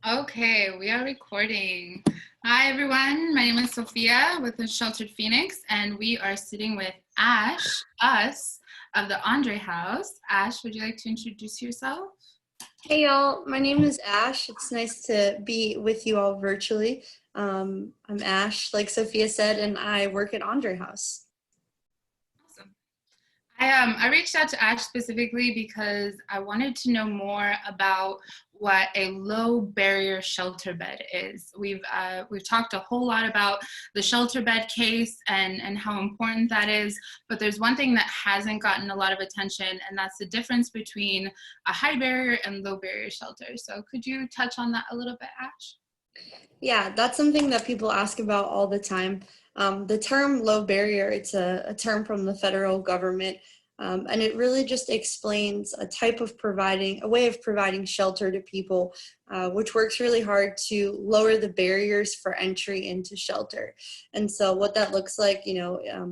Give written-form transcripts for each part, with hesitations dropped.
Okay, we are recording. Hi, everyone. My name is Sophia with Unsheltered Phoenix, and we are sitting with Ash, us, of the Andre House. Ash, would you like to introduce yourself? Hey y'all, my name is Ash. It's nice to be with you all virtually. I'm Ash, like Sophia said, and I work at Andre House. Awesome. I reached out to Ash specifically because I wanted to know more about what a low barrier shelter bed is. We've talked a whole lot about the shelter bed case and how important that is, but there's one thing that hasn't gotten a lot of attention, and that's the difference between a high barrier and low barrier shelter. So could you touch on that a little bit, Ash? Yeah, that's something that people ask about all the time. The term low barrier, it's a term from the federal government, and it really just explains a type of a way of providing shelter to people, which works really hard to lower the barriers for entry into shelter. And so what that looks like,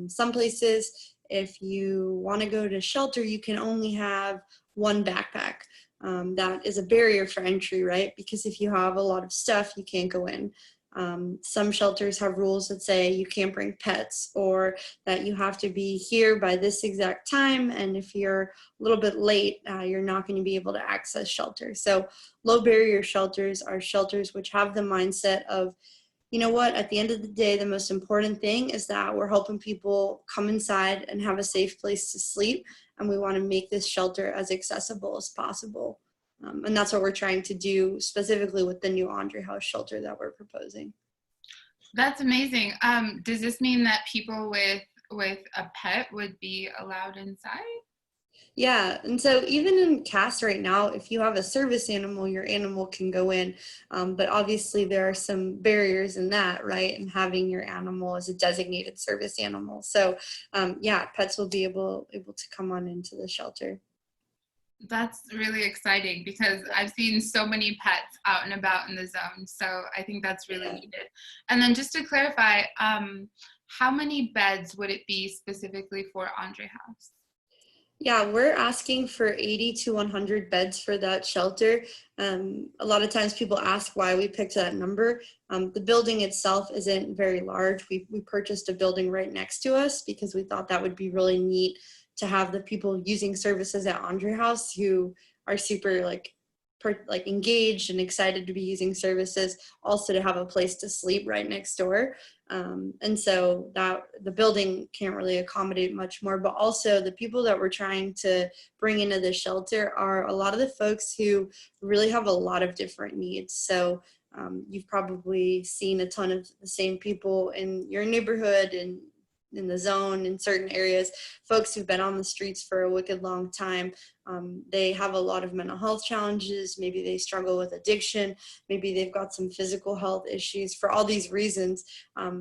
some places, if you want to go to shelter, you can only have one backpack. That is a barrier for entry, right? Because if you have a lot of stuff, you can't go in. Some shelters have rules that say you can't bring pets, or that you have to be here by this exact time, and if you're a little bit late, you're not going to be able to access shelter. So low barrier shelters are shelters which have the mindset of, you know what, at the end of the day, the most important thing is that we're helping people come inside and have a safe place to sleep, and we want to make this shelter as accessible as possible. And that's what we're trying to do specifically with the new Andre House shelter that we're proposing. That's amazing. Does this mean that people with a pet would be allowed inside? Yeah, and so even in CAS right now, if you have a service animal, your animal can go in. But obviously there are some barriers in that, right? And having your animal as a designated service animal. So yeah, pets will be able to come on into the shelter. That's really exciting because I've seen so many pets out and about in the zone. So I think that's really Yeah. needed. And then just to clarify, how many beds would it be specifically for Andre House? Yeah, we're asking for 80 to 100 beds for that shelter. A lot of times people ask why we picked that number. The building itself isn't very large. We purchased a building right next to us because we thought that would be really neat to have the people using services at Andre House who are super like engaged and excited to be using services, also to have a place to sleep right next door. And so that the building can't really accommodate much more, but also the people that we're trying to bring into the shelter are a lot of the folks who really have a lot of different needs. So you've probably seen a ton of the same people in your neighborhood and in the zone in certain areas, folks who've been on the streets for a wicked long time. They have a lot of mental health challenges. Maybe they struggle with addiction. Maybe they've got some physical health issues. For all these reasons,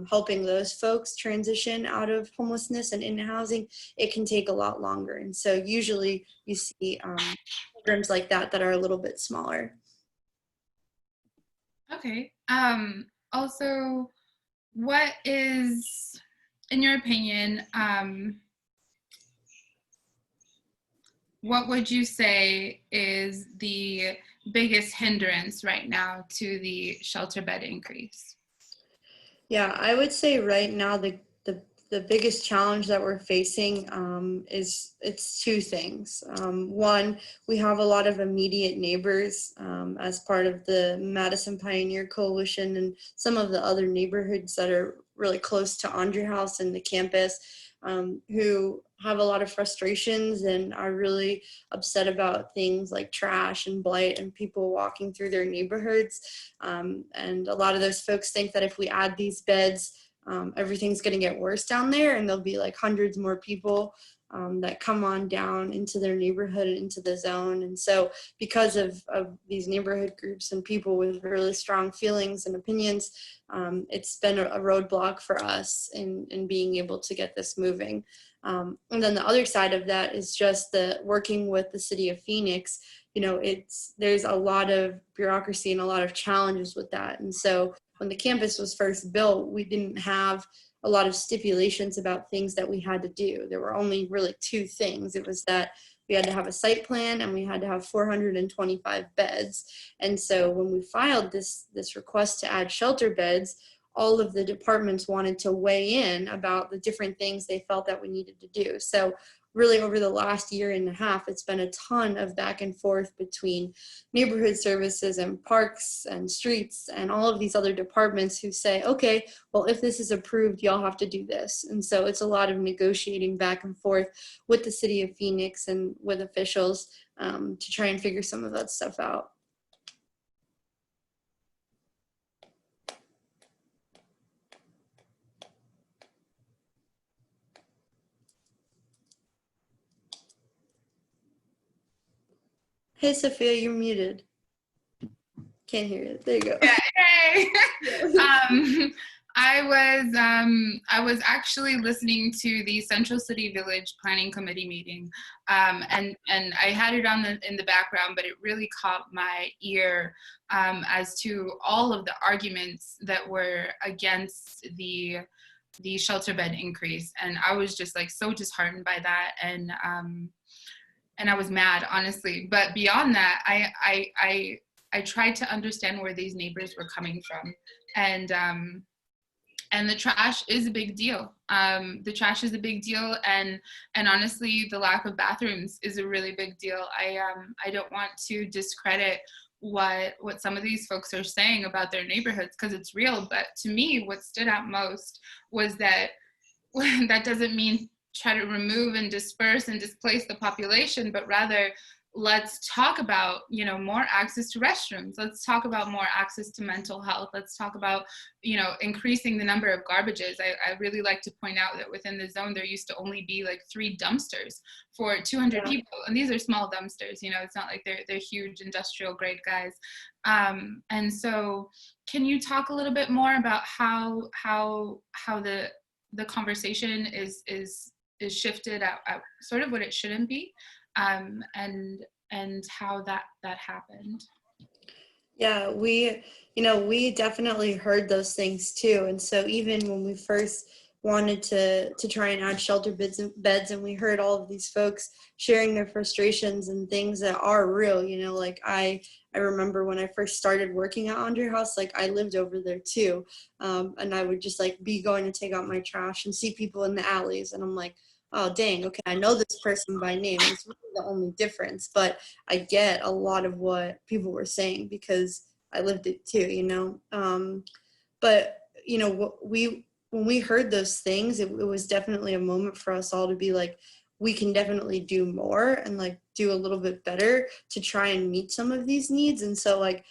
helping those folks transition out of homelessness and into housing, it can take a lot longer. And so usually you see programs like that are a little bit smaller. Okay. Also, what is, in your opinion, what would you say is the biggest hindrance right now to the shelter bed increase? Yeah, I would say right now the biggest challenge that we're facing is it's two things. One, we have a lot of immediate neighbors as part of the Madison Pioneer Coalition and some of the other neighborhoods that are really close to Andre House and the campus, who have a lot of frustrations and are really upset about things like trash and blight and people walking through their neighborhoods. And a lot of those folks think that if we add these beds, everything's going to get worse down there, and there'll be like hundreds more people that come on down into their neighborhood and into the zone. And so because of these neighborhood groups and people with really strong feelings and opinions, it's been a roadblock for us in being able to get this moving. And then the other side of that is just the working with the city of Phoenix. There's a lot of bureaucracy and a lot of challenges with that. And so when the campus was first built, we didn't have a lot of stipulations about things that we had to do. There were only really two things. It was that we had to have a site plan, and we had to have 425 beds. And so when we filed this request to add shelter beds, all of the departments wanted to weigh in about the different things they felt that we needed to do. So really over the last year and a half, it's been a ton of back and forth between neighborhood services and parks and streets and all of these other departments who say, okay, well, if this is approved, y'all have to do this. And so it's a lot of negotiating back and forth with the city of Phoenix and with officials to try and figure some of that stuff out. Hey, Sophia, you're muted. Can't hear it. There you go. Yeah, hey. I was actually listening to the Central City Village Planning Committee meeting, and I had it on in the background, but it really caught my ear as to all of the arguments that were against the shelter bed increase, and I was just like so disheartened by that, and I was mad, honestly. But beyond that, I tried to understand where these neighbors were coming from, and the trash is a big deal. The trash is a big deal, and honestly, the lack of bathrooms is a really big deal. I don't want to discredit what some of these folks are saying about their neighborhoods, because it's real. But to me, what stood out most was that that doesn't mean try to remove and disperse and displace the population, but rather let's talk about, you know, more access to restrooms. Let's talk about more access to mental health. Let's talk about, you know, increasing the number of garbages. I really like to point out that within the zone, there used to only be like 3 dumpsters for 200 people. And these are small dumpsters, you know, it's not like they're huge industrial grade guys. And so can you talk a little bit more about how the conversation is shifted at sort of what it shouldn't be, and how that happened? Yeah, we definitely heard those things too. And so even when we first wanted to try and add shelter beds, and we heard all of these folks sharing their frustrations and things that are real, you know, like I remember when I first started working at Andre House, like I lived over there too. And I would just like be going to take out my trash and see people in the alleys, and I'm like, oh dang, okay, I know this person by name. It's really the only difference, but I get a lot of what people were saying because I lived it too, you know. But you know, when we heard those things, it was definitely a moment for us all to be like, we can definitely do more and like do a little bit better to try and meet some of these needs. And so like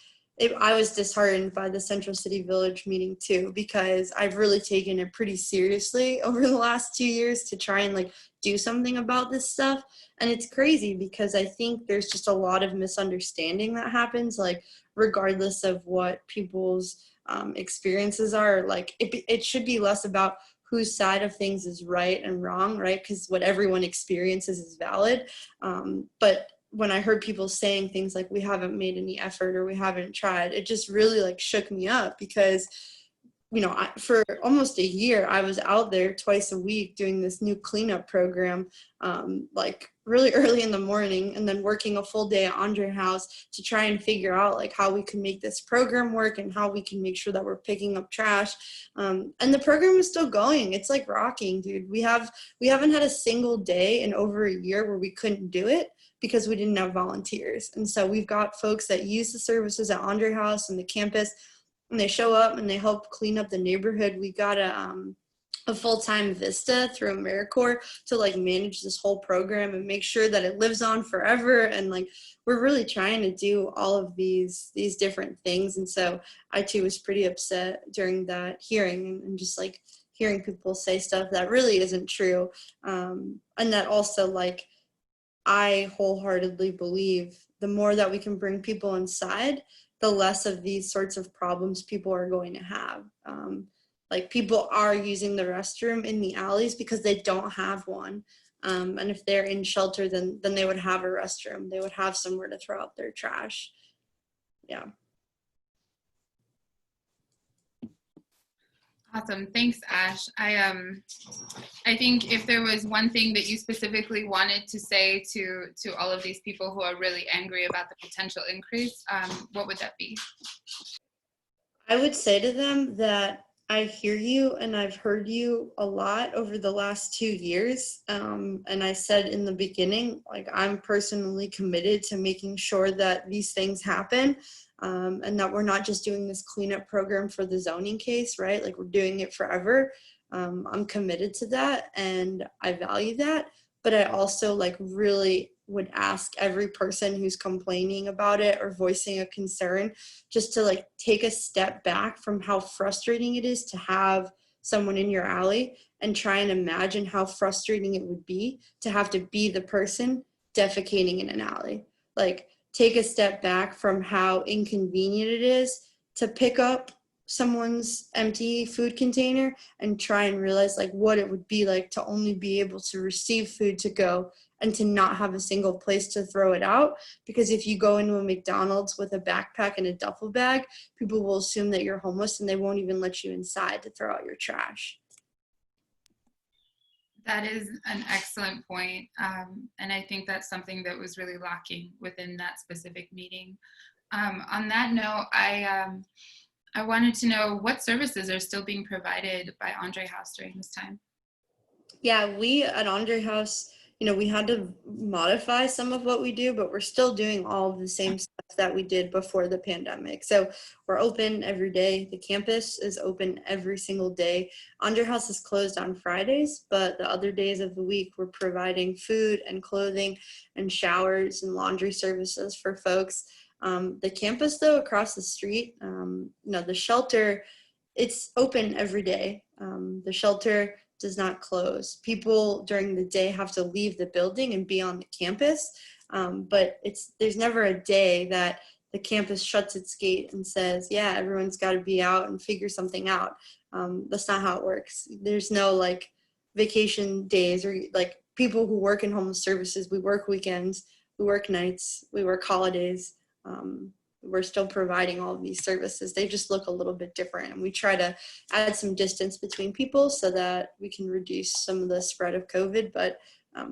I was disheartened by the Central City Village meeting too, because I've really taken it pretty seriously over the last 2 years to try and like do something about this stuff. And it's crazy because I think there's just a lot of misunderstanding that happens, like regardless of what people's experiences are. Like it should be less about whose side of things is right and wrong, right? Because what everyone experiences is valid. But when I heard people saying things like we haven't made any effort or we haven't tried, it just really like shook me up because, you know, for almost a year, I was out there twice a week doing this new cleanup program, like really early in the morning, and then working a full day at Andre House to try and figure out like how we can make this program work and how we can make sure that we're picking up trash. And the program is still going. It's like rocking, dude. We haven't had a single day in over a year where we couldn't do it because we didn't have volunteers. And so we've got folks that use the services at Andre House and the campus, and they show up and they help clean up the neighborhood. We got a full-time Vista through AmeriCorps to like manage this whole program and make sure that it lives on forever. And like we're really trying to do all of these different things. And so I too was pretty upset during that hearing and just like hearing people say stuff that really isn't true. And that also like I wholeheartedly believe the more that we can bring people inside, the less of these sorts of problems people are going to have. Like people are using the restroom in the alleys because they don't have one. And if they're in shelter, then they would have a restroom. They would have somewhere to throw out their trash. Yeah. Awesome. Thanks, Ash. I think if there was one thing that you specifically wanted to say to all of these people who are really angry about the potential increase, what would that be? I would say to them that I hear you and I've heard you a lot over the last 2 years. And I said in the beginning, like, I'm personally committed to making sure that these things happen, and that we're not just doing this cleanup program for the zoning case, right? Like, we're doing it forever. I'm committed to that and I value that. But I also like really would ask every person who's complaining about it or voicing a concern just to like take a step back from how frustrating it is to have someone in your alley and try and imagine how frustrating it would be to have to be the person defecating in an alley. Like, take a step back from how inconvenient it is to pick up someone's empty food container and try and realize like what it would be like to only be able to receive food to go and to not have a single place to throw it out. Because if you go into a McDonald's with a backpack and a duffel bag, people will assume that you're homeless and they won't even let you inside to throw out your trash. That is an excellent point. And I think that's something that was really lacking within that specific meeting. On that note, I wanted to know what services are still being provided by Andre House during this time. Yeah, we at Andre House, we had to modify some of what we do, but we're still doing all of the same stuff that we did before the pandemic. So we're open every day. The campus is open every single day. Andre House is closed on Fridays, but the other days of the week, we're providing food and clothing and showers and laundry services for folks. The campus, though, across the street, the shelter, it's open every day. The shelter does not close. People during the day have to leave the building and be on the campus, but there's never a day that the campus shuts its gate and says, yeah, everyone's got to be out and figure something out. That's not how it works. There's no like vacation days or like people who work in homeless services. We work weekends, we work nights, we work holidays. We're still providing all of these services. They just look a little bit different, and we try to add some distance between people so that we can reduce some of the spread of COVID, but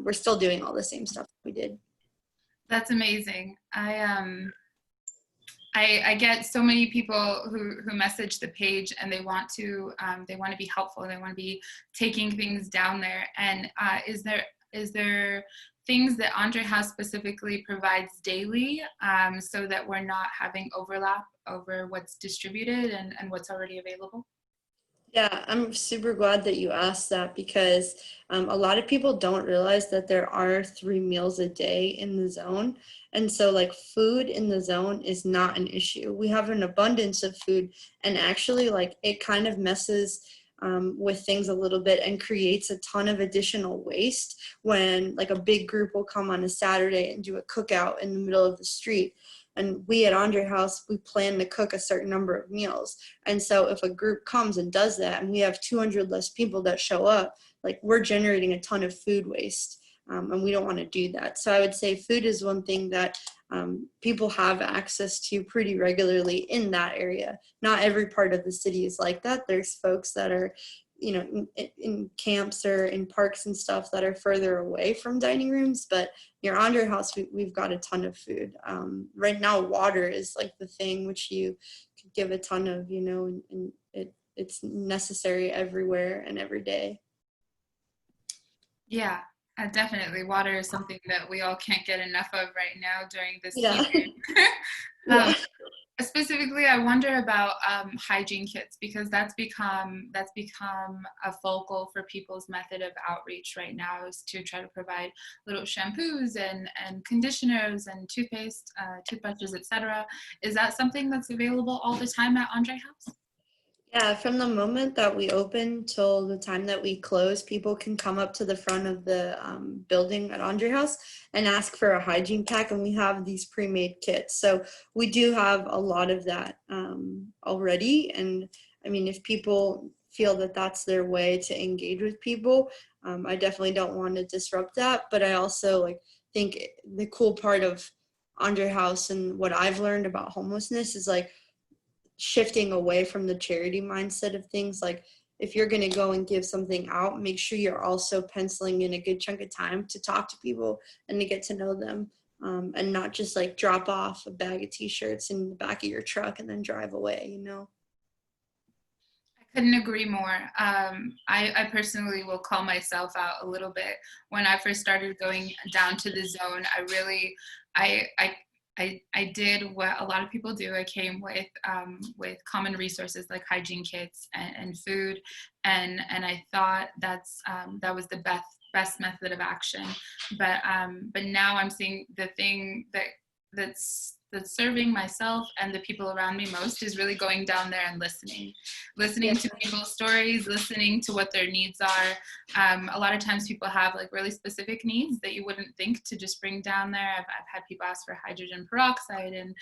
we're still doing all the same stuff we did. That's amazing. I get so many people who message the page and they want to be helpful and they want to be taking things down there. And is there things that Andre House specifically provides daily, so that we're not having overlap over what's distributed and what's already available? Yeah, I'm super glad that you asked that because a lot of people don't realize that there are 3 meals a day in the zone. And so, like, food in the zone is not an issue. We have an abundance of food, and actually, like, it kind of messes with things a little bit and creates a ton of additional waste when, like, a big group will come on a Saturday and do a cookout in the middle of the street. And we at Andre House, we plan to cook a certain number of meals. And so if a group comes and does that and we have 200 less people that show up, like, we're generating a ton of food waste. And we don't want to do that. So I would say food is one thing that people have access to pretty regularly in that area. Not every part of the city is like that. There's folks that are, in camps or in parks and stuff that are further away from dining rooms, but near Andre House, we've got a ton of food. Right now, water is like the thing which you could give a ton of, and it's necessary everywhere and every day. Yeah, definitely. Water is something that we all can't get enough of right now during this Yeah. season. Yeah. Specifically, I wonder about hygiene kits because that's become a focal for people's method of outreach right now, is to try to provide little shampoos and conditioners and toothpaste, toothbrushes, etc. Is that something that's available all the time at Andre House? Yeah, from the moment that we open till the time that we close, people can come up to the front of the building at Andre House and ask for a hygiene pack, and we have these pre-made kits. So we do have a lot of that already. And I mean, if people feel that that's their way to engage with people, I definitely don't want to disrupt that. But I also think the cool part of Andre House and what I've learned about homelessness is shifting away from the charity mindset of things. Like, if you're going to go and give something out, make sure you're also penciling in a good chunk of time to talk to people and to get to know them, and not just like drop off a bag of t-shirts in the back of your truck and then drive away, you know? Couldn't agree more. I personally will call myself out a little bit. When I first started going down to the zone, I, I, I did what a lot of people do. I came with common resources like hygiene kits and food, and I thought that was the best method of action. But now I'm seeing the thing that's serving myself and the people around me most is really going down there and listening to people's stories, listening to what their needs are. A lot of times people have like really specific needs that you wouldn't think to just bring down there. I've had people ask for hydrogen peroxide and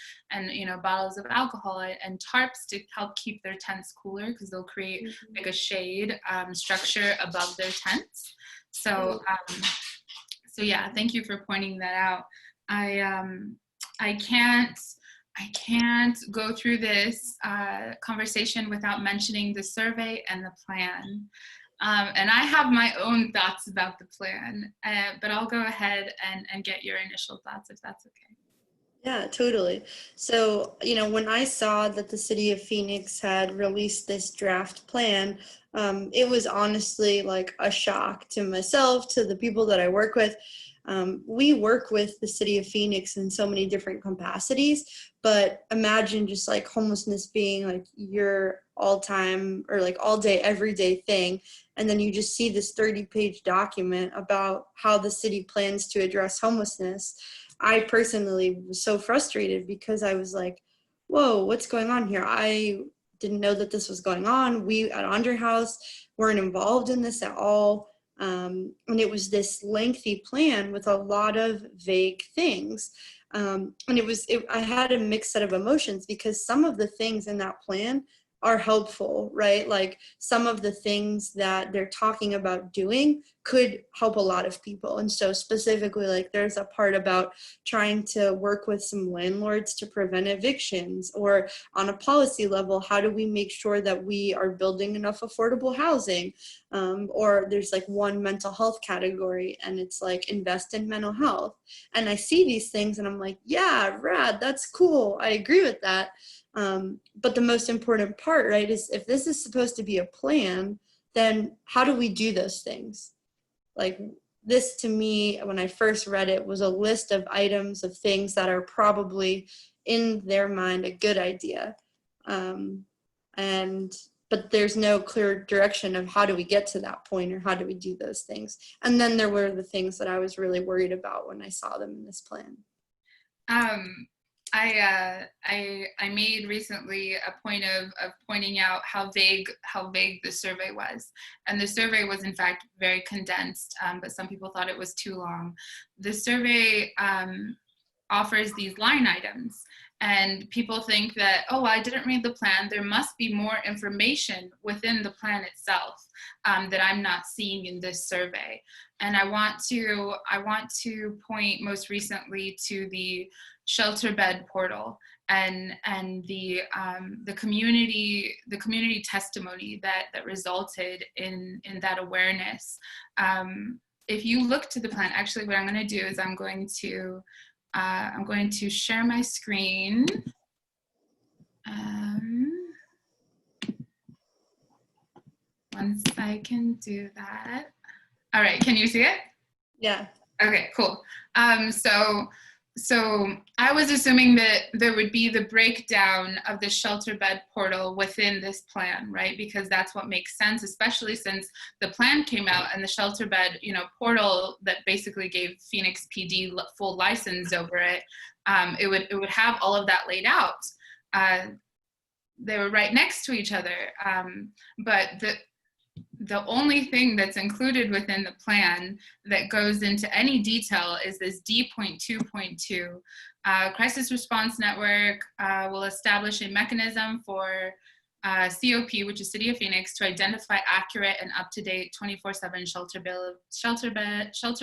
you know, bottles of alcohol and tarps to help keep their tents cooler, because they'll create like a shade structure above their tents. So yeah, thank you for pointing that out. I can't go through this conversation without mentioning the survey and the plan. And I have my own thoughts about the plan, but I'll go ahead and get your initial thoughts if that's okay. Yeah, totally. So, you know, when I saw that the city of Phoenix had released this draft plan, it was honestly like a shock to myself, to the people that I work with. We work with the city of Phoenix in so many different capacities, but imagine just like homelessness being like your all-time or like all day, everyday thing. And then you just see this 30-page document about how the city plans to address homelessness. I personally was so frustrated because I was like, whoa, what's going on here? I didn't know that this was going on. We at Andre House weren't involved in this at all. And it was this lengthy plan with a lot of vague things. And I had a mixed set of emotions because some of the things in that plan are helpful, right? Like some of the things that they're talking about doing could help a lot of people. And so specifically, like there's a part about trying to work with some landlords to prevent evictions, or on a policy level, how do we make sure that we are building enough affordable housing? Or there's like one mental health category and it's like invest in mental health. And I see these things and I'm like, yeah, rad, that's cool. I agree with that. But the most important part, right, is if this is supposed to be a plan, then how do we do those things? Like this to me, when I first read it, was a list of items of things that are probably in their mind a good idea. But there's no clear direction of how do we get to that point or how do we do those things. And then there were the things that I was really worried about when I saw them in this plan. I made recently a point of pointing out how vague the survey was, and the survey was in fact very condensed, but some people thought it was too long. The survey offers these line items, and people think that, oh, I didn't read the plan, there must be more information within the plan itself that I'm not seeing in this survey. And I want to point most recently to the shelter bed portal and the community testimony that resulted in that awareness. If you look to the plan, actually what I'm going to do is I'm going to share my screen. Once I can do that. All right, can you see it? Yeah. Okay, cool. So I was assuming that there would be the breakdown of the shelter bed portal within this plan, right? Because that's what makes sense, especially since the plan came out and the shelter bed, portal that basically gave Phoenix PD full license over it. It would have all of that laid out. They were right next to each other, but the only thing that's included within the plan that goes into any detail is this D.2.2. Crisis Response Network will establish a mechanism for COP, which is City of Phoenix, to identify accurate and up-to-date 24/7 shelter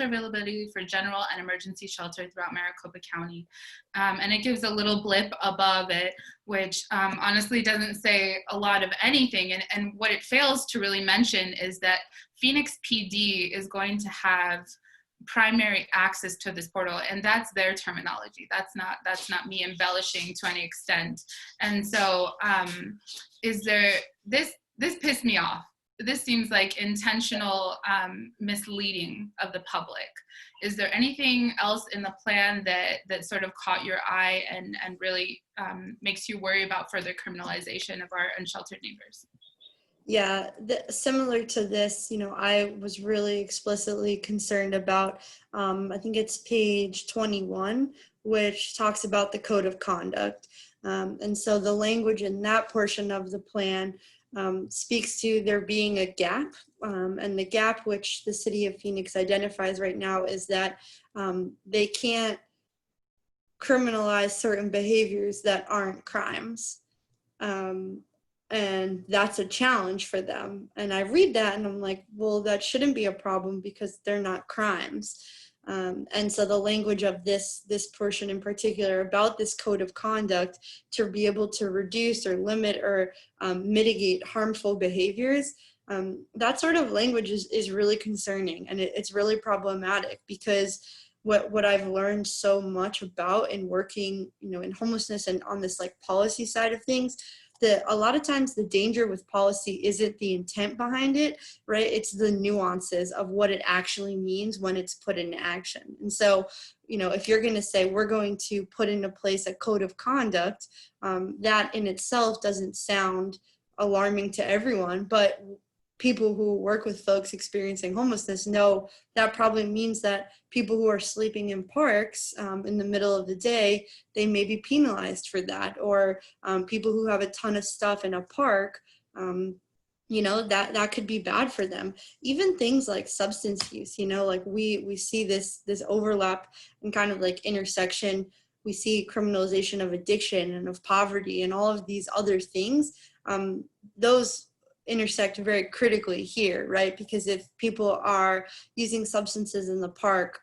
availability for general and emergency shelter throughout Maricopa County. And it gives a little blip above it, which honestly doesn't say a lot of anything. And what it fails to really mention is that Phoenix PD is going to have primary access to this portal, and that's their terminology. That's not me embellishing to any extent. And so is there this pissed me off. This seems like intentional misleading of the public. Is there anything else in the plan that sort of caught your eye and really makes you worry about further criminalization of our unsheltered neighbors? Yeah, similar to this, I was really explicitly concerned about, I think it's page 21, which talks about the code of conduct. And so the language in that portion of the plan speaks to there being a gap. And the gap which the city of Phoenix identifies right now is that they can't criminalize certain behaviors that aren't crimes. And that's a challenge for them. And I read that and I'm like, well, that shouldn't be a problem because they're not crimes. And so the language of this portion in particular about this code of conduct to be able to reduce or limit or mitigate harmful behaviors, that sort of language is really concerning, and it's really problematic because what I've learned so much about in working, in homelessness and on this like policy side of things, that a lot of times the danger with policy isn't the intent behind it, right? It's the nuances of what it actually means when it's put into action. And so, if you're going to say we're going to put into place a code of conduct, that in itself doesn't sound alarming to everyone, but people who work with folks experiencing homelessness know that probably means that people who are sleeping in parks in the middle of the day, they may be penalized for that. Or people who have a ton of stuff in a park, that could be bad for them. Even things like substance use, like we see this overlap and kind of like intersection. We see criminalization of addiction and of poverty and all of these other things. Those intersect very critically here, right? Because if people are using substances in the park,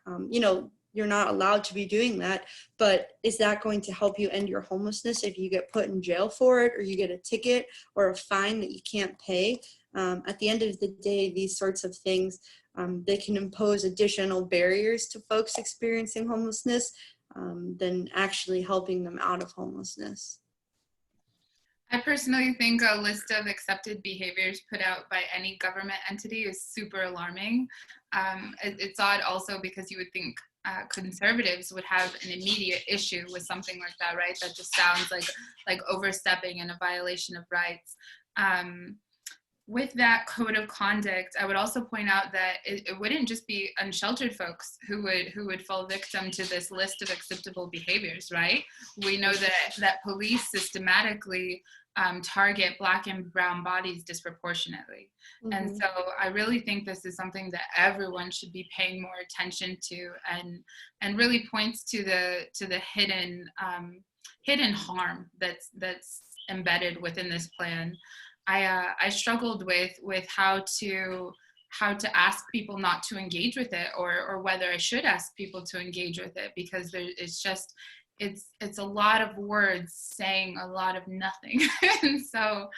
you're not allowed to be doing that, but is that going to help you end your homelessness if you get put in jail for it, or you get a ticket or a fine that you can't pay? At the end of the day, these sorts of things, they can impose additional barriers to folks experiencing homelessness than actually helping them out of homelessness. I personally think a list of accepted behaviors put out by any government entity is super alarming. It's odd also because you would think conservatives would have an immediate issue with something like that, right? That just sounds like overstepping and a violation of rights. With that code of conduct, I would also point out that it wouldn't just be unsheltered folks who would fall victim to this list of acceptable behaviors, right? We know that police systematically target Black and brown bodies disproportionately. Mm-hmm. And so I really think this is something that everyone should be paying more attention to, and really points to the hidden harm that's embedded within this plan. I struggled with how to ask people not to engage with it, or whether I should ask people to engage with it, because it's a lot of words saying a lot of nothing. And so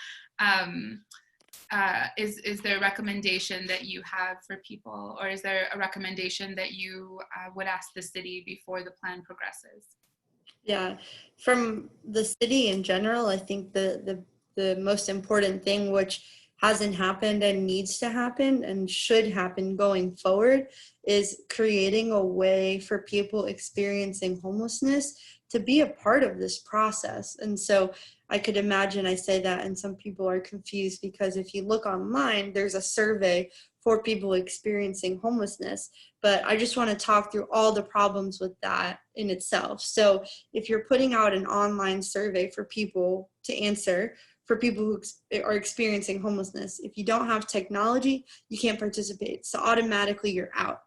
is there a recommendation that you have for people, or is there a recommendation that you would ask the city before the plan progresses? Yeah, from the city in general, I think the most important thing, which hasn't happened and needs to happen and should happen going forward, is creating a way for people experiencing homelessness to be a part of this process. And so I could imagine I say that and some people are confused, because if you look online, there's a survey for people experiencing homelessness, but I just want to talk through all the problems with that in itself. So if you're putting out an online survey for people to answer, for people who are experiencing homelessness, if you don't have technology, you can't participate. So automatically you're out.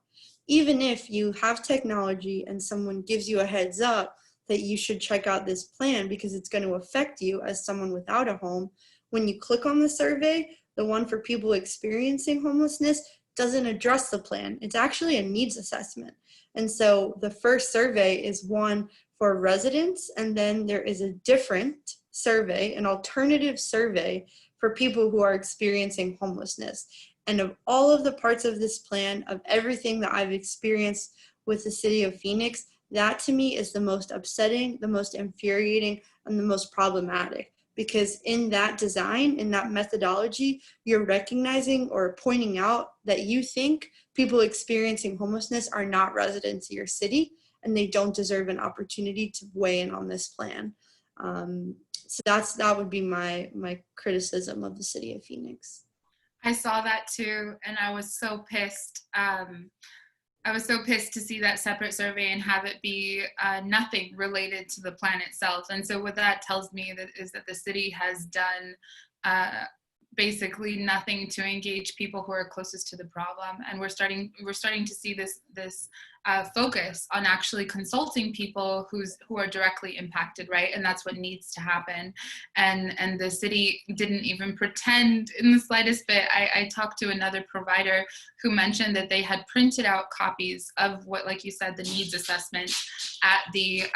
Even if you have technology and someone gives you a heads up, that you should check out this plan because it's going to affect you as someone without a home. When you click on the survey, the one for people experiencing homelessness doesn't address the plan. It's actually a needs assessment. And so the first survey is one for residents, and then there is a different survey, an alternative survey for people who are experiencing homelessness. And of all of the parts of this plan, of everything that I've experienced with the city of Phoenix, that to me is the most upsetting, the most infuriating, and the most problematic. Because in that design, in that methodology, you're recognizing or pointing out that you think people experiencing homelessness are not residents of your city and they don't deserve an opportunity to weigh in on this plan. So that would be my criticism of the city of Phoenix. I saw that too, and I was so pissed. I was so pissed to see that separate survey and have it be nothing related to the plan itself. And so what that tells me is that the city has done basically nothing to engage people who are closest to the problem. And we're starting to see this focus on actually consulting people who are directly impacted, right? And that's what needs to happen. And the city didn't even pretend in the slightest bit. I talked to another provider who mentioned that they had printed out copies of what, like you said, the needs assessment at the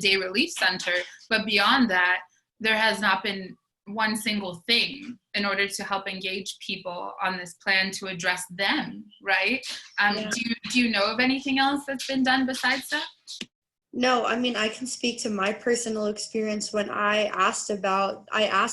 day relief center. But beyond that, there has not been one single thing in order to help engage people on this plan to address them, right? Yeah. Do you know of anything else that's been done besides that? No, I mean, I can speak to my personal experience when I asked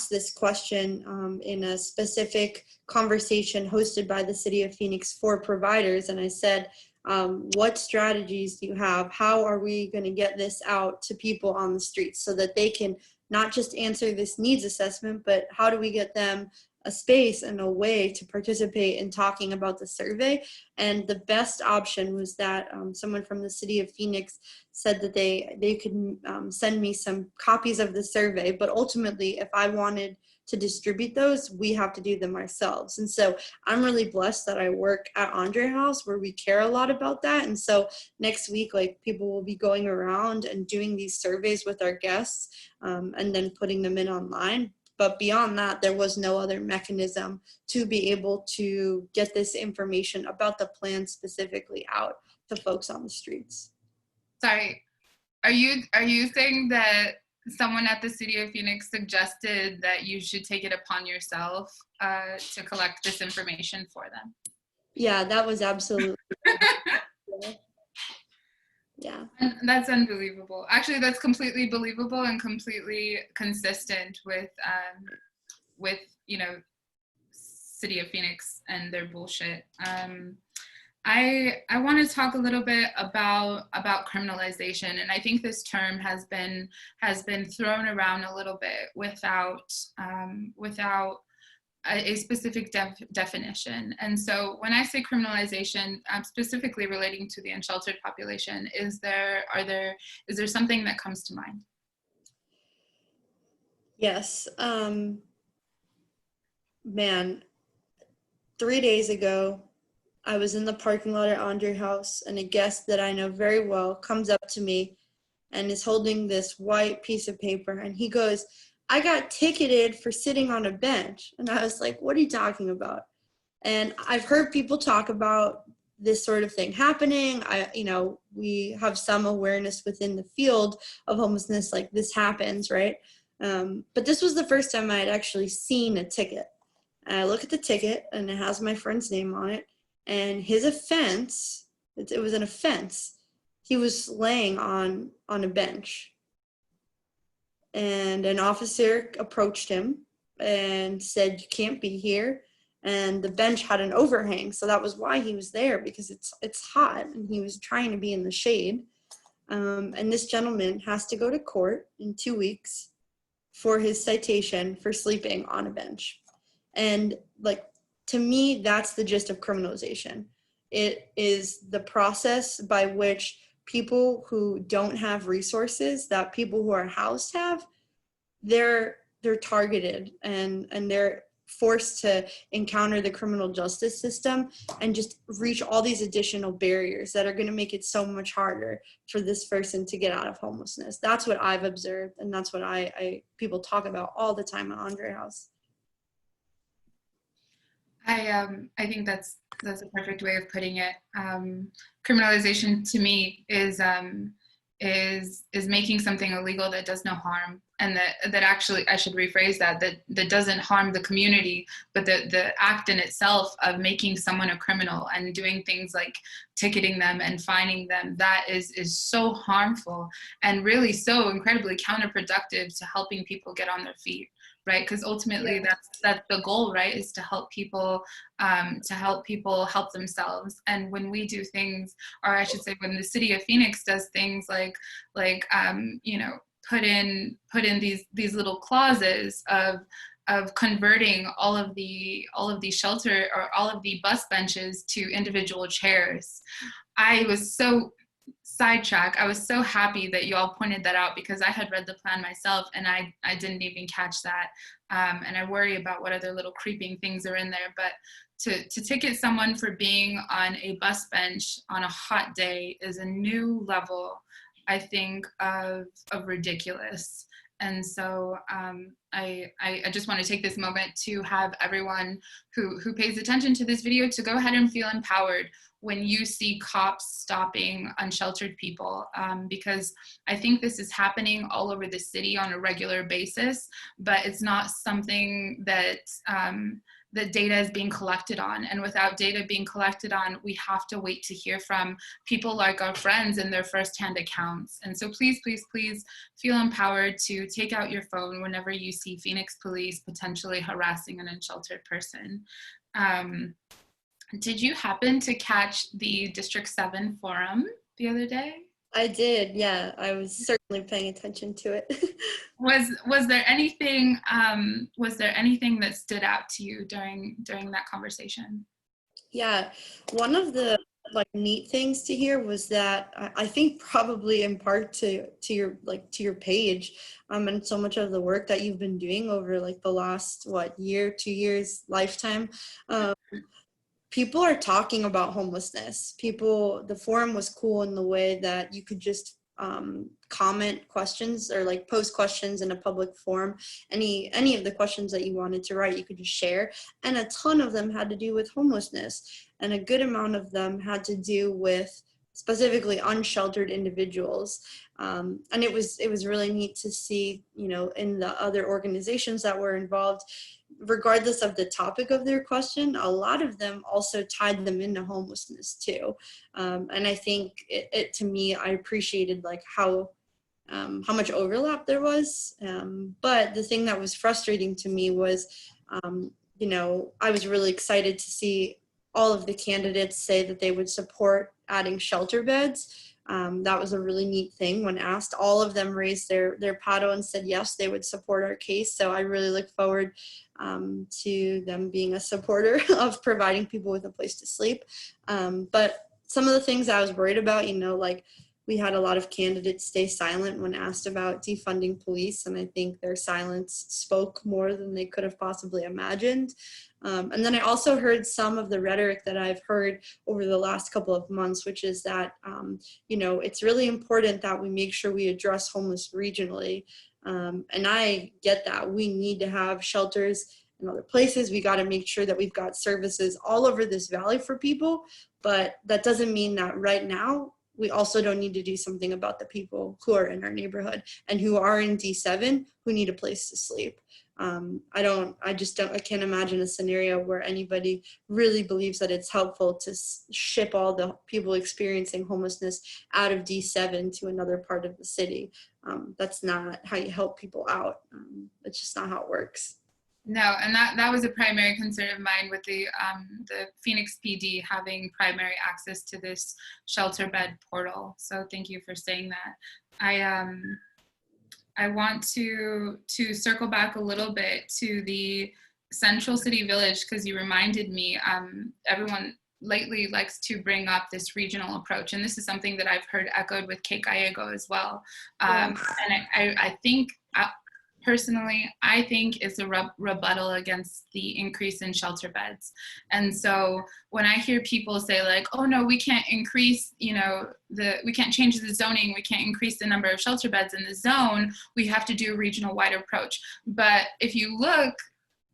this question in a specific conversation hosted by the City of Phoenix for providers. And I said, what strategies do you have? How are we going to get this out to people on the streets so that they can not just answer this needs assessment, but how do we get them a space and a way to participate in talking about the survey? And the best option was that someone from the City of Phoenix said that they could send me some copies of the survey, but ultimately if I wanted to distribute those, we have to do them ourselves. And so I'm really blessed that I work at Andre House where we care a lot about that. And so next week, like, people will be going around and doing these surveys with our guests and then putting them in online. But beyond that, there was no other mechanism to be able to get this information about the plan specifically out to folks on the streets. Sorry, are you saying that someone at the City of Phoenix suggested that you should take it upon yourself to collect this information for them? Yeah, that was absolutely. Yeah. And that's unbelievable. Actually, that's completely believable and completely consistent with City of Phoenix and their bullshit. I want to talk a little bit about criminalization, and I think this term has been thrown around a little bit without a specific definition. And so when I say criminalization, I'm specifically relating to the unsheltered population. Is there something that comes to mind? Yes. Man, 3 days ago, I was in the parking lot at Andre House, and a guest that I know very well comes up to me and is holding this white piece of paper, and he goes, "I got ticketed for sitting on a bench." And I was like, "What are you talking about?" And I've heard people talk about this sort of thing happening. We have some awareness within the field of homelessness, like this happens, right? But this was the first time I had actually seen a ticket. And I look at the ticket, and it has my friend's name on it. And his offense, it was an offense. He was laying on a bench. And an officer approached him and said, "You can't be here." And the bench had an overhang, so that was why he was there, because it's hot, and he was trying to be in the shade. And this gentleman has to go to court in 2 weeks for his citation for sleeping on a bench. And like, to me, that's the gist of criminalization. It is the process by which people who don't have resources that people who are housed have, they're targeted and forced to encounter the criminal justice system and just reach all these additional barriers that are going to make it so much harder for this person to get out of homelessness. That's what I've observed, and that's what I people talk about all the time at Andre House. I think that's a perfect way of putting it. Criminalization to me is making something illegal that does no harm, and that actually, I should rephrase that doesn't harm the community, but the act in itself of making someone a criminal and doing things like ticketing them and fining them, that is so harmful and really so incredibly counterproductive to helping people get on their feet, right? Because ultimately, Yeah. that's the goal, right? Is to help people help themselves. And when we do things, or I should say, when the city of Phoenix does things like you know, put in these little clauses of converting all of the shelter, or all of the bus benches, to individual chairs. I was so sidetrack. I was so happy that you all pointed that out, because I had read the plan myself and I didn't even catch that. And I worry about what other little creeping things are in there. But to ticket someone for being on a bus bench on a hot day is a new level, I think, of ridiculous. And so I just want to take this moment to have everyone who pays attention to this video to go ahead and feel empowered when you see cops stopping unsheltered people, because I think this is happening all over the city on a regular basis, but it's not something that that data is being collected on. And without data being collected on, we have to wait to hear from people like our friends and their firsthand accounts. And so please, please, please feel empowered to take out your phone whenever you see Phoenix police potentially harassing an unsheltered person. Did you happen to catch the District 7 forum the other day? I did, yeah. I was certainly paying attention to it. Was there anything that stood out to you during that conversation? Yeah, one of the neat things to hear was that I think probably in part to your page, and so much of the work that you've been doing over the last year, 2 years, lifetime. People are talking about homelessness. The forum was cool in the way that you could just comment questions or post questions in a public forum. Any of the questions that you wanted to write, you could just share. And a ton of them had to do with homelessness. And a good amount of them had to do with specifically unsheltered individuals. And it was really neat to see, in the other organizations that were involved, regardless of the topic of their question, a lot of them also tied them into homelessness too. And I think it to me, I appreciated how much overlap there was. But the thing that was frustrating to me was, I was really excited to see all of the candidates say that they would support adding shelter beds. That was a really neat thing. When asked, all of them raised their paddle and said yes, they would support our case. So I really look forward to them being a supporter of providing people with a place to sleep. But some of the things I was worried about, we had a lot of candidates stay silent when asked about defunding police, and I think their silence spoke more than they could have possibly imagined. And then I also heard some of the rhetoric that I've heard over the last couple of months, which is that, it's really important that we make sure we address homeless regionally. And I get that. We need to have shelters in other places. We got to make sure that we've got services all over this valley for people. But that doesn't mean that right now we also don't need to do something about the people who are in our neighborhood and who are in D7 who need a place to sleep. I can't imagine a scenario where anybody really believes that it's helpful to ship all the people experiencing homelessness out of D7 to another part of the city. That's not how you help people out. It's just not how it works. No, and that was a primary concern of mine with the Phoenix PD having primary access to this shelter bed portal. So thank you for saying that. I want to circle back a little bit to the Central City Village, because you reminded me, everyone lately likes to bring up this regional approach, and this is something that I've heard echoed with Cape Gallego as well. And I think personally, I think is a rebuttal against the increase in shelter beds. And so when I hear people say like, oh no, we can't increase, we can't change the zoning, we can't increase the number of shelter beds in the zone, we have to do a regional wide approach. But if you look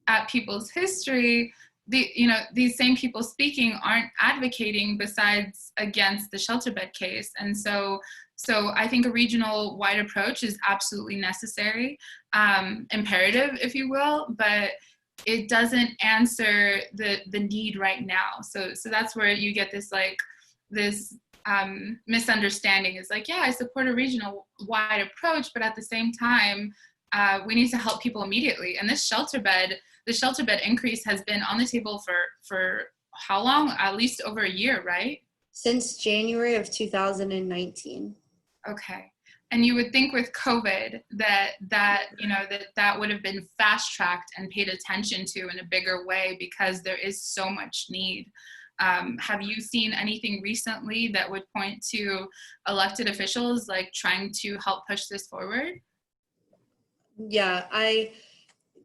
at people's history, these same people speaking aren't advocating besides against the shelter bed case. And so I think a regional wide approach is absolutely necessary, imperative, if you will, but it doesn't answer the need right now. So that's where you get this misunderstanding is like, yeah, I support a regional wide approach, but at the same time, we need to help people immediately. And the shelter bed increase has been on the table for how long? At least over a year, right? Since January of 2019. Okay. And you would think with COVID that would have been fast tracked and paid attention to in a bigger way because there is so much need. Have you seen anything recently that would point to elected officials like trying to help push this forward? Yeah,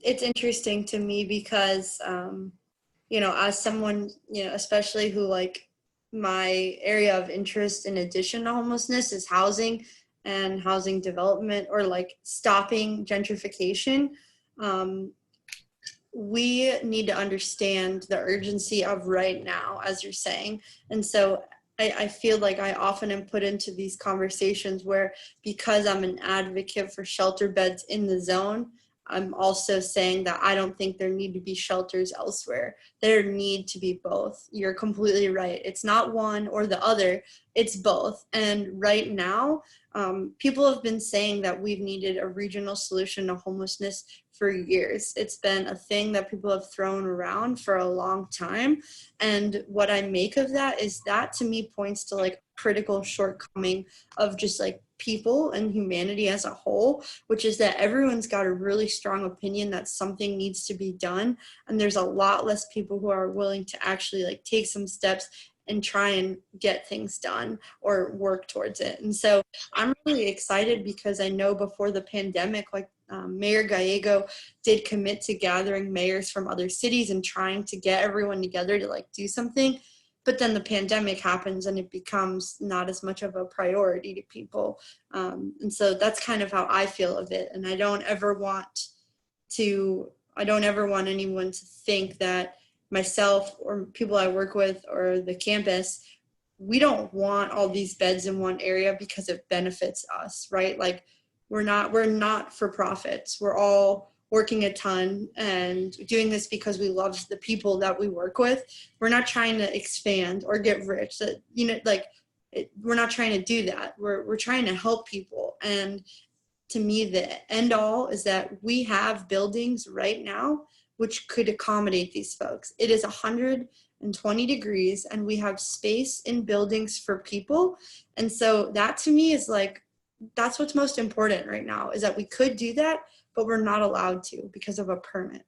it's interesting to me because, as someone, especially who like my area of interest in addition to homelessness is housing and housing development or like stopping gentrification. We need to understand the urgency of right now, as you're saying. And so I feel like I often am put into these conversations where because I'm an advocate for shelter beds in the zone, I'm also saying that I don't think there need to be shelters elsewhere. There need to be both. You're completely right. It's not one or the other, it's both. And right now, people have been saying that we've needed a regional solution to homelessness for years. It's been a thing that people have thrown around for a long time. And what I make of that is that to me points to like critical shortcoming of just like people and humanity as a whole, which is that everyone's got a really strong opinion that something needs to be done. And there's a lot less people who are willing to actually like take some steps and try and get things done or work towards it. And so I'm really excited because I know before the pandemic, like Mayor Gallego did commit to gathering mayors from other cities and trying to get everyone together to like do something. But then the pandemic happens and it becomes not as much of a priority to people. And so that's kind of how I feel of it. And I don't ever want anyone to think that myself or people I work with or the campus, we don't want all these beds in one area because it benefits us, right? Like we're not for profits. We're all working a ton and doing this because we love the people that we work with. We're not trying to expand or get rich. We're not trying to do that. We're trying to help people. And to me, the end all is that we have buildings right now which could accommodate these folks. It is 120 degrees and we have space in buildings for people. And so that to me is like, that's what's most important right now is that we could do that, but we're not allowed to because of a permit.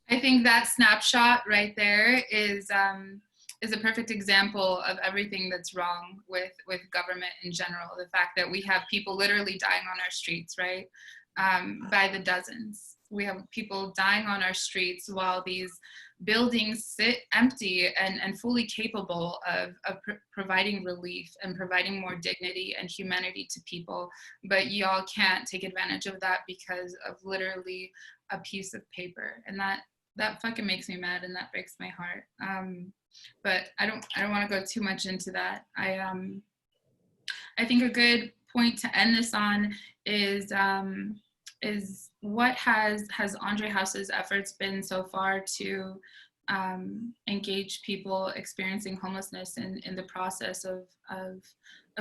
I think that snapshot right there is a perfect example of everything that's wrong with government in general. The fact that we have people literally dying on our streets, right? By the dozens. We have people dying on our streets while these buildings sit empty and fully capable of providing relief and providing more dignity and humanity to people. But y'all can't take advantage of that because of literally a piece of paper. And that fucking makes me mad and that breaks my heart. But I don't want to go too much into that. I think a good point to end this on is what has Andre House's efforts been so far to engage people experiencing homelessness in the process of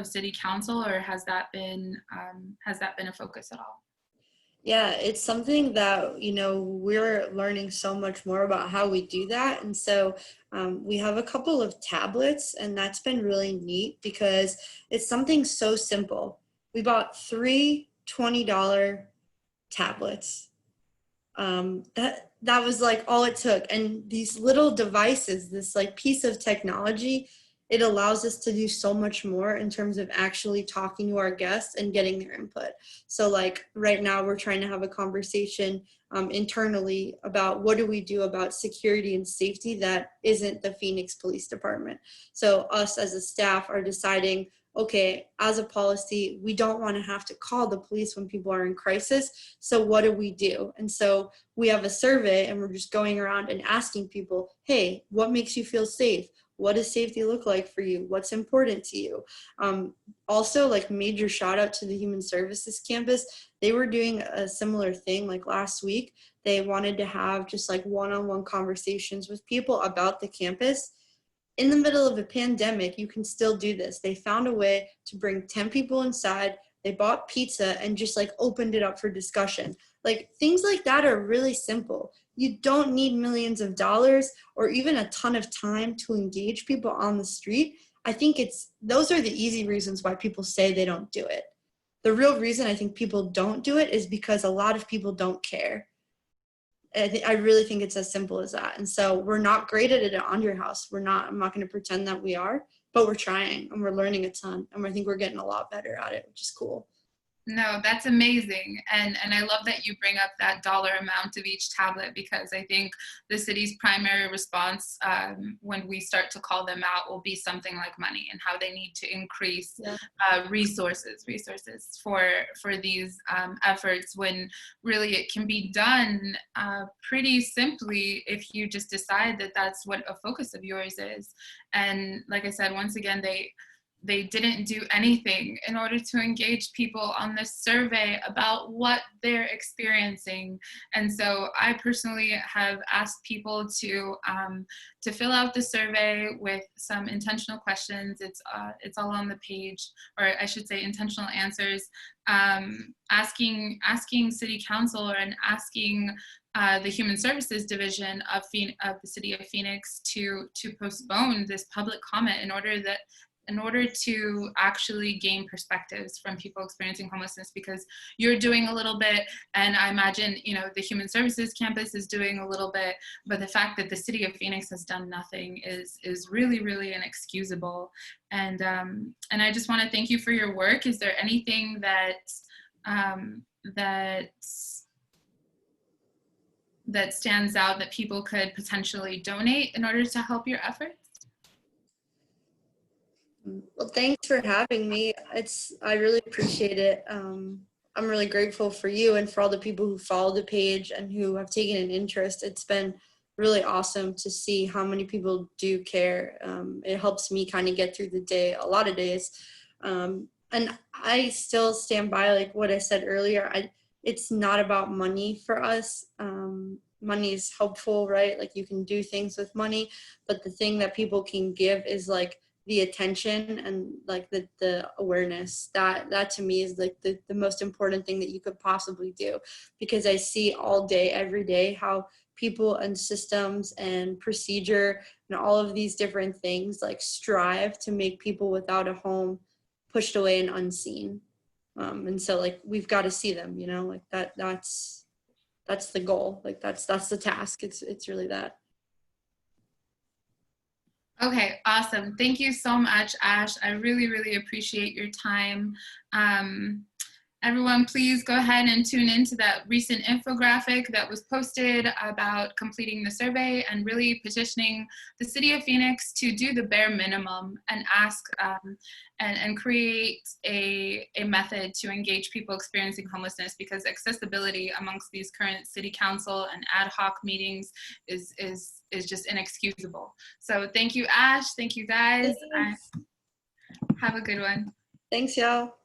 city council, or has that been a focus at all? Yeah, it's something that, we're learning so much more about how we do that. And so we have a couple of tablets, and that's been really neat because it's something so simple. We bought three $20 tablets. That was like all it took. And these little devices, this like piece of technology it allows us to do so much more in terms of actually talking to our guests and getting their input. So like right now we're trying to have a conversation internally about what do we do about security and safety that isn't the Phoenix Police Department. So us as a staff are deciding, okay, as a policy, we don't want to have to call the police when people are in crisis. So what do we do? And so we have a survey and we're just going around and asking people, hey, what makes you feel safe? What does safety look like for you? What's important to you? Also, like major shout out to the Human Services campus. They were doing a similar thing like last week. They wanted to have just like one-on-one conversations with people about the campus. In the middle of a pandemic, you can still do this. They found a way to bring 10 people inside. They bought pizza and just like opened it up for discussion. Like things like that are really simple. You don't need millions of dollars or even a ton of time to engage people on the street. I think those are the easy reasons why people say they don't do it. The real reason I think people don't do it is because a lot of people don't care. I really think it's as simple as that. And so we're not great at it at On Your House. I'm not going to pretend that we are, but we're trying and we're learning a ton. And I think we're getting a lot better at it, which is cool. No, that's amazing. And I love that you bring up that dollar amount of each tablet, because I think the city's primary response when we start to call them out will be something like money and how they need to increase resources for these efforts, when really it can be done pretty simply if you just decide that that's what a focus of yours is. And like I said, once again, they didn't do anything in order to engage people on this survey about what they're experiencing. And so I personally have asked people to fill out the survey with some intentional questions. It's all on the page, or I should say intentional answers, asking city council and asking the Human Services Division of the City of Phoenix to postpone this public comment in order to actually gain perspectives from people experiencing homelessness, because you're doing a little bit, and I imagine, the Human Services campus is doing a little bit, but the fact that the City of Phoenix has done nothing is really, really inexcusable. And I just want to thank you for your work. Is there anything that stands out that people could potentially donate in order to help your efforts? Well, thanks for having me. I really appreciate it. I'm really grateful for you and for all the people who follow the page and who have taken an interest. It's been really awesome to see how many people do care. It helps me kind of get through the day, a lot of days. And I still stand by like what I said earlier. It's not about money for us. Money is helpful, right? Like you can do things with money, but the thing that people can give is like the attention and like the awareness. That to me is like the most important thing that you could possibly do, because I see all day, every day, how people and systems and procedure and all of these different things like strive to make people without a home pushed away and unseen. And so like we've got to see them, like that's the goal. Like that's the task. It's really that. Okay, awesome. Thank you so much, Ash. I really, really appreciate your time. Everyone, please go ahead and tune into that recent infographic that was posted about completing the survey and really petitioning the City of Phoenix to do the bare minimum and ask and create a method to engage people experiencing homelessness, because accessibility amongst these current city council and ad hoc meetings is just inexcusable. So thank you, Ash. Thank you, guys. Have a good one. Thanks, y'all.